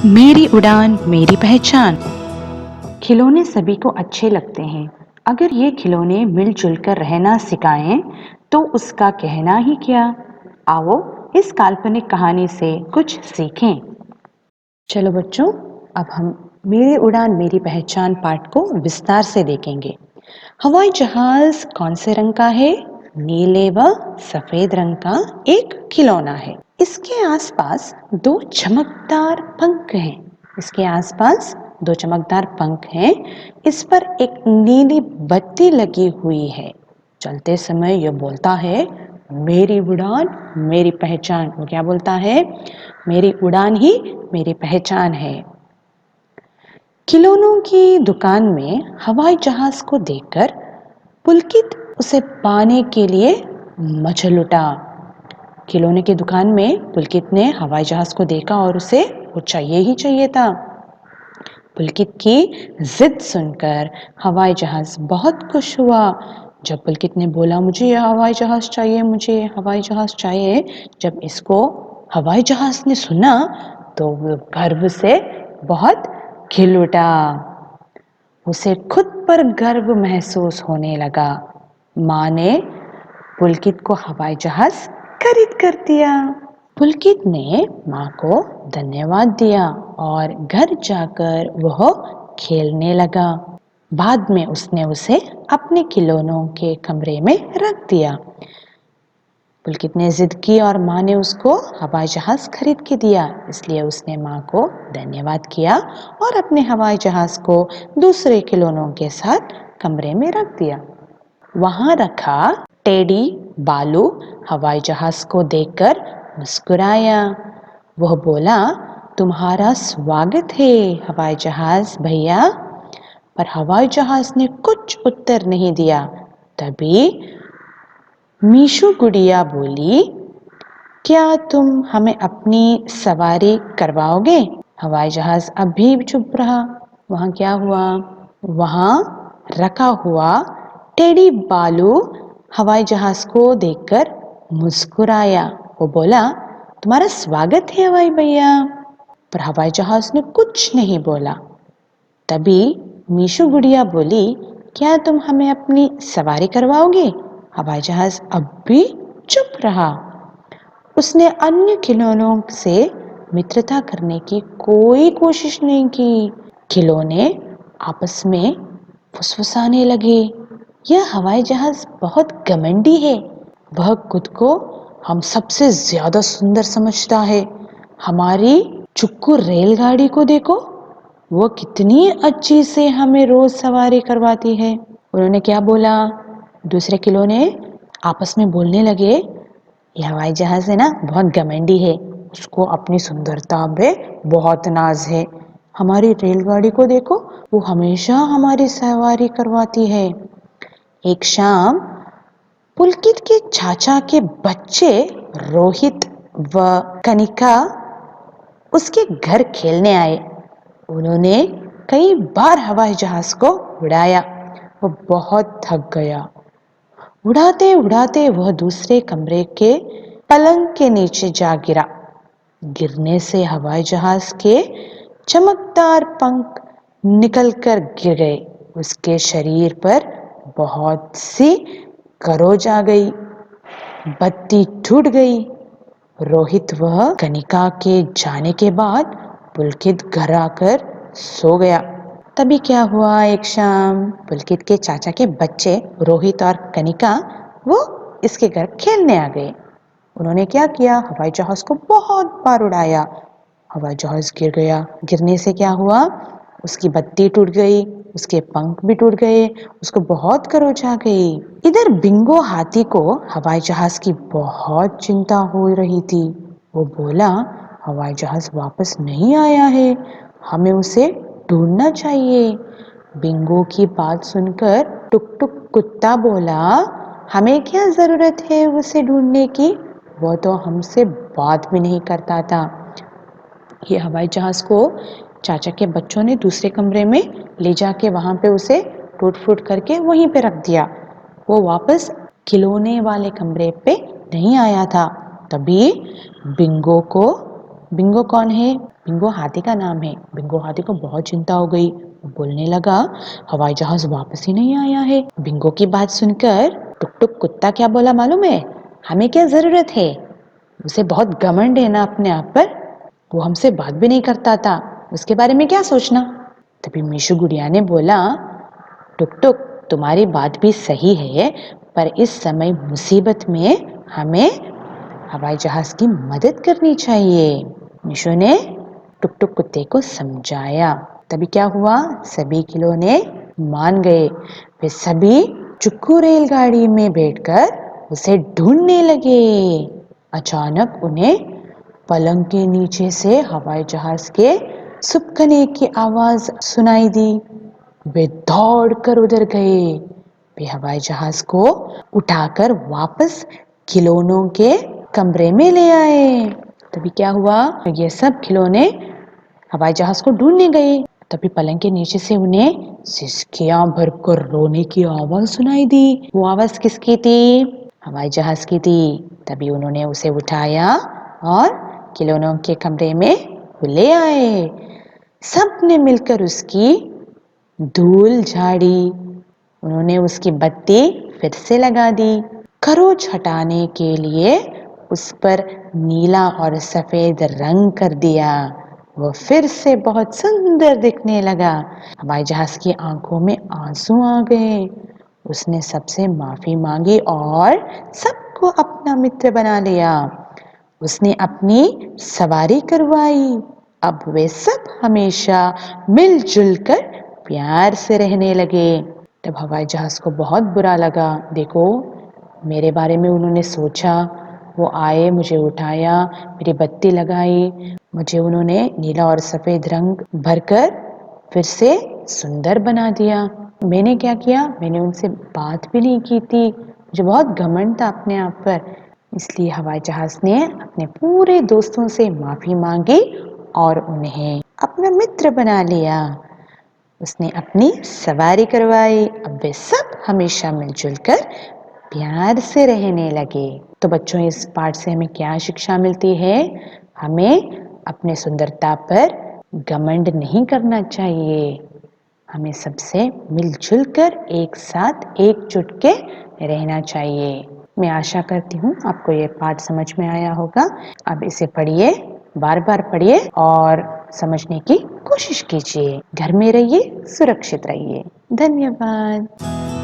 मेरी उड़ान मेरी पहचान। खिलौने सभी को अच्छे लगते हैं। अगर ये खिलौने मिलजुल कर रहना सिखाएं तो उसका कहना ही क्या। आओ इस काल्पनिक कहानी से कुछ सीखें। चलो बच्चों, अब हम मेरी उड़ान मेरी पहचान पाठ को विस्तार से देखेंगे। हवाई जहाज कौन से रंग का है? नीले व सफेद रंग का एक खिलौना है। इसके आसपास दो चमकदार पंख हैं। इसके आसपास दो चमकदार पंख हैं। इस पर एक नीली बत्ती लगी हुई है। चलते समय यह बोलता है, मेरी उड़ान मेरी पहचान। वो क्या बोलता है? मेरी उड़ान ही मेरी पहचान है। खिलौनों की दुकान में हवाई जहाज को देखकर पुलकित उसे पाने के लिए मचल उठा। खिलौने की दुकान में पुलकित ने हवाई जहाज को देखा और उसे वो चाहिए ही चाहिए था। पुलकित की जिद सुनकर हवाई जहाज बहुत खुश हुआ। जब पुलकित ने बोला, मुझे यह हवाई जहाज चाहिए, मुझे हवाई जहाज चाहिए, जब इसको हवाई जहाज ने सुना तो वो गर्व से बहुत खिल उठा। उसे खुद पर गर्व महसूस होने लगा। माँ ने पुलकित को हवाई जहाज खरीद कर दिया। पुलकित ने माँ को धन्यवाद दिया और घर जाकर वह खेलने लगा। बाद में उसने उसे अपने खिलौनों के कमरे में रख दिया। पुलकित ने जिद की और माँ ने उसको हवाई जहाज खरीद के दिया, इसलिए उसने माँ को धन्यवाद किया और अपने हवाई जहाज को दूसरे खिलौनों के साथ कमरे में रख दिया। वहां रखा टेडी बालू हवाई जहाज को देखकर मुस्कुराया। वह बोला, तुम्हारा स्वागत है हवाई जहाज भैया। पर हवाई जहाज ने कुछ उत्तर नहीं दिया। तभी मीशू गुड़िया बोली, क्या तुम हमें अपनी सवारी करवाओगे? हवाई जहाज अब भी चुप रहा। वहां क्या हुआ? वहां रखा हुआ टेडी बालू हवाई जहाज को देखकर मुस्कुराया। वो बोला, तुम्हारा स्वागत है हवाई भैया। पर हवाई जहाज ने कुछ नहीं बोला। तभी मीशू गुड़िया बोली, क्या तुम हमें अपनी सवारी करवाओगे? हवाई जहाज अब भी चुप रहा। उसने अन्य खिलौनों से मित्रता करने की कोई कोशिश नहीं की। खिलौने आपस में फुसफुसाने लगे, यह हवाई जहाज बहुत घमंडी है। वह खुद को हम सबसे ज्यादा सुंदर समझता है। हमारी चुक्कू रेलगाड़ी को देखो, वो कितनी अच्छी से हमें रोज सवारी करवाती है। उन्होंने क्या बोला? दूसरे खिलौने आपस में बोलने लगे, ये हवाई जहाज है ना, बहुत घमंडी है, उसको अपनी सुंदरता पे बहुत नाज है। हमारी रेलगाड़ी को देखो, वो हमेशा हमारी सवारी करवाती है। एक शाम पुलकित के चाचा के बच्चे रोहित व कनिका उसके घर खेलने आए। उन्होंने कई बार हवाई जहाज को उड़ाया। वो बहुत थक गया। उड़ाते उड़ाते वह दूसरे कमरे के पलंग के नीचे जा गिरा। गिरने से हवाई जहाज के चमकदार पंख निकलकर गिर गए। उसके शरीर पर बहुत सी खरोंच आ गई। बत्ती टूट गई। रोहित वह कनिका के जाने के बाद पुलकित घर आकर सो गया। तभी क्या हुआ? एक शाम पुलकित के चाचा के बच्चे रोहित और कनिका वो इसके घर खेलने आ गए। उन्होंने क्या किया? हवाई जहाज को बहुत बार उड़ाया। हवाई जहाज गिर गया। गिरने से क्या हुआ? उसकी बत्ती टूट गई, उसके पंख भी टूट गए, उसको बहुत खरोंच आ गई। इधर बिंगो हाथी को हवाई जहाज की बहुत चिंता हो रही थी। वो बोला, हवाई जहाज वापस नहीं आया है, हमें उसे ढूंढना चाहिए। बिंगो की बात सुनकर टुक टुक कुत्ता बोला, हमें क्या जरूरत है उसे ढूंढने की, वो तो हमसे बात भी नहीं करता था। ये हवाई जहाज को चाचा के बच्चों ने दूसरे कमरे में ले जाके वहां पे उसे टूट फूट करके वहीं पे रख दिया। वो वापस खिलौने वाले कमरे पे नहीं आया था। तभी बिंगो को बिंगो कौन है? बिंगो हाथी का नाम है। बिंगो हाथी को बहुत चिंता हो गई। वो बोलने लगा, हवाई जहाज वापस ही नहीं आया है। बिंगो की बात सुनकर टुक टुक कुत्ता क्या बोला मालूम है? हमें क्या जरूरत है? उसे बहुत घमंड है ना अपने आप पर। वो हमसे बात भी नहीं करता था, उसके बारे में क्या सोचना। तभी मीशु गुड़िया ने बोला, टुक टुक तुम्हारी बात भी सही है, पर इस समय मुसीबत में हमें हवाई जहाज की मदद करनी चाहिए। मीशु ने टुक टुक कुत्ते को समझाया। तभी क्या हुआ, सभी खिलौने मान गए। वे सभी चुक्कू रेलगाड़ी में बैठकर उसे ढूंढने लगे। अचानक उन्हें पलंग के नीचे से हवाई जहाज के सुपकने की आवाज सुनाई दी। वे दौड़कर उधर गए। वे हवाई जहाज को उठाकर वापस खिलौनों के कमरे में ले आए। तभी क्या हुआ, ये सब खिलौने हवाई जहाज को ढूंढने गए। तभी पलंग के नीचे से उन्हें सिसकियां भरकर रोने की आवाज सुनाई दी। वो आवाज किसकी थी? हवाई जहाज की थी। तभी उन्होंने उसे उठाया और खिलौनों के कमरे में ले आए। सबने मिलकर उसकी धूल झाड़ी। उन्होंने उसकी बत्ती फिर से लगा दी। खरोच हटाने के लिए उस पर नीला और सफेद रंग कर दिया। वो फिर से बहुत सुंदर दिखने लगा। हवाई जहाज की आंखों में आंसू आ गए। उसने सबसे माफी मांगी और सबको अपना मित्र बना लिया। उसने अपनी सवारी करवाई। अब वे सब हमेशा मिलजुल कर प्यार से रहने लगे। तब हवाई जहाज को बहुत बुरा लगा। देखो, मेरे बारे में उन्होंने सोचा। वो आए, मुझे उठाया, मेरी बत्ती लगाई, मुझे उन्होंने नीला और सफेद रंग भरकर फिर से सुंदर बना दिया। मैंने क्या किया? मैंने उनसे बात भी नहीं की थी। मुझे बहुत घमंड था अपने आप पर। इसलिए हवाई जहाज ने अपने पूरे दोस्तों से माफी मांगी और उन्हें अपना मित्र बना लिया। उसने अपनी सवारी करवाई। अब वे सब हमेशा मिलजुल कर प्यार से रहने लगे। तो बच्चों, इस पाठ से हमें क्या शिक्षा मिलती है? हमें अपने सुंदरता पर घमंड नहीं करना चाहिए। हमें सबसे मिलजुल कर एक साथ एकजुट के रहना चाहिए। मैं आशा करती हूँ आपको ये पाठ समझ में आया होगा। अब इसे पढ़िए, बार बार पढ़िए और समझने की कोशिश कीजिए। घर में रहिए, सुरक्षित रहिए। धन्यवाद।